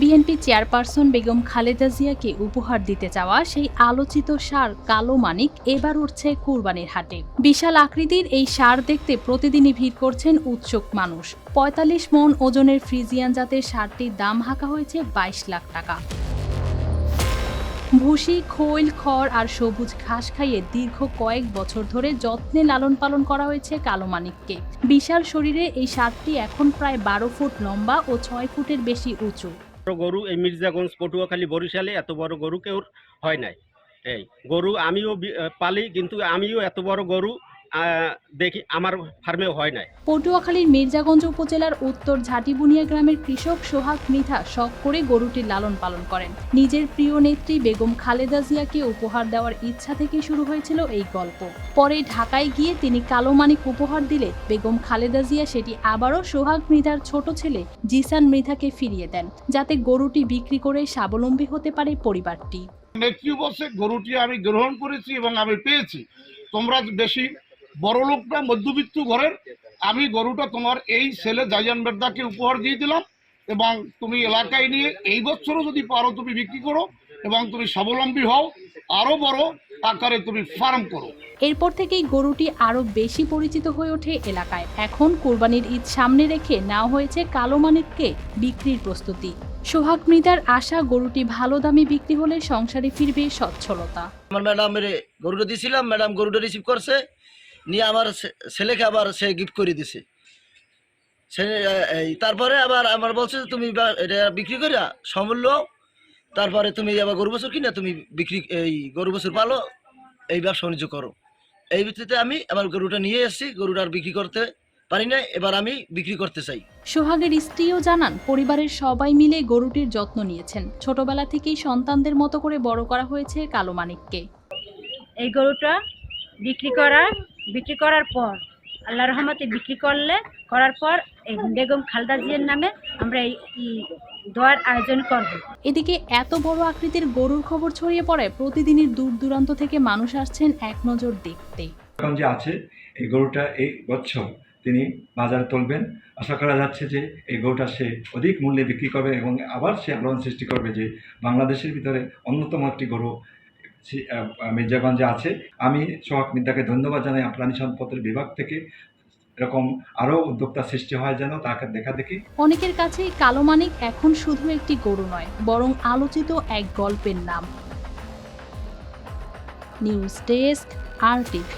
BNP chairperson Begum Khaleda জিয়াকে উপহার দিতে চাওয়া সেই আলোচিত ষাঁড় কালো মানিক এবার উঠছে কুরবানির হাটে। বিশাল আকৃতির এই ষাঁড় দেখতে প্রতিদিনই ভিড় করছেন উৎসুক মানুষ। ৪৫ মণ ওজনের ফ্রিজিয়ান জাতের ষাঁড়টির দাম হাঁকা হয়েছে ২২ লাখ টাকা। ভুসি, খৈল, খড় আর সবুজ ঘাস খাইয়ে দীর্ঘ কয়েক বছর ধরে যত্নে লালন পালন করা হয়েছে কালো মানিককে। বিশাল শরীরে এই ষাঁড়টি এখন প্রায় ১২ ফুট লম্বা ও ৬ ফুটের বেশি উঁচু। গরু এই মির্জাগঞ্জ, পটুয়াখালী, বরিশালে এত বড় গরু কেউ হয় নাই। এই গরু আমিও পালি, কিন্তু আমিও এত বড় গরু দেখি আমার ফার্মেও হয় নাই। পটুয়াখালীর মির্জাগঞ্জ উপজেলার উত্তর ঝাটিবুনিয়া গ্রামের কৃষক সোহাগ মৃধা শখ করে গরুটির লালন পালন করেন। নিজের প্রিয় নেত্রী বেগম খালেদা জিয়াকে উপহার দেওয়ার ইচ্ছা থেকে শুরু হয়েছিল এই গল্প। পরে ঢাকায় গিয়ে তিনি কালো মানিক উপহার দিলে বেগম খালেদা জিয়া সেটি আবারও সোহাগ মৃধার ছোট ছেলে জিসান মৃধাকে ফিরিয়ে দেন, যাতে গরুটি বিক্রি করে স্বাবলম্বী হতে পারে পরিবারটি। নেত্রী বসে গরুটি আমি গ্রহণ করেছি এবং আমি পেয়েছি। তোমরা বেশি বড় লোক না, মধ্যবিত্ত ঘরের, আমি গরুটা তোমার এই ছেলে জাইয়ান মের্দাকে উপহার দিয়ে দিলাম এবং তুমি এলাকায় নিয়ে এই বছরও যদি পারো তুমি বিক্রি করো এবং তুমি স্বাবলম্বী হও, আরো বড় আকারে তুমি ফার্ম করো। এরপর থেকেই গরুটি আরো বেশি পরিচিত হয়ে ওঠে এলাকায়। এখন কুরবানির ঈদ সামনে রেখে নেওয়া হয়েছে কালো মানিককে বিক্রির প্রস্তুতি। সোহাগ মৃধার আশা, গরুটি ভালো দামে বিক্রি হলে সংসারে ফিরবে সচ্ছলতা। আমার ম্যাডামের গরুটা দিয়েছিলাম, ম্যাডাম গরুটা রিসিভ করছে, নিয়ে আমার ছেলেকে আবার সে গিফট করে দিছে। তারপরে আবার আমার বলছে তুমি এটা বিক্রি করিয়া সমূল্য, তারপরে তুমি আবার গরু বছর কিনা তুমি বিক্রি এই গরু বছর পালো, এই ব্যবসা বাণিজ্য করো। এই ভিত্তিতে আমি আমার গরুটা নিয়ে এসেছি, গরুটা আর বিক্রি করতে পারি না, এবার আমি বিক্রি করতে চাই। সোহাগের স্ত্রীও জানান, পরিবারের সবাই মিলে গরুটির যত্ন নিয়েছেন। ছোটবেলা থেকেই সন্তানদের মতো করে বড় করা হয়েছে কালো মানিককে। এই গরুটা বিক্রি করার পর আল্লাহর রহমতে করার পর এই বেগম খালেদা জিয়ার নামে আমরা এই দোয়ার আয়োজন করব। এদিকে এত বড় আকৃতির গরুর খবর ছড়িয়ে পড়ায় প্রতিদিনই দূর দূরান্ত থেকে মানুষ আসছেন এক নজর দেখতে। এখন যে আছে এই গরুটা এই বছর তিনি বাজারে তুলবেন। আশা করা যাচ্ছে যে এই গরুটা সে অধিক মূল্যে বিক্রি করবে এবং আবার সে আলোড়ন সৃষ্টি করবে যে বাংলাদেশের ভিতরে অন্যতম একটি গরু মির্জাগঞ্জে আছে। আমি সোহাগ মৃধাকে ধন্যবাদ জানাই। প্রাণী সম্পদের বিভাগ থেকে এরকম আরও উদ্যোক্তা সৃষ্টি হয় যেন তাকে দেখা দেখি। অনেকের কাছে কালো মানিক এখন শুধু একটি গরু নয়, বরং আলোচিত এক গল্পের নাম। News desk, RTV।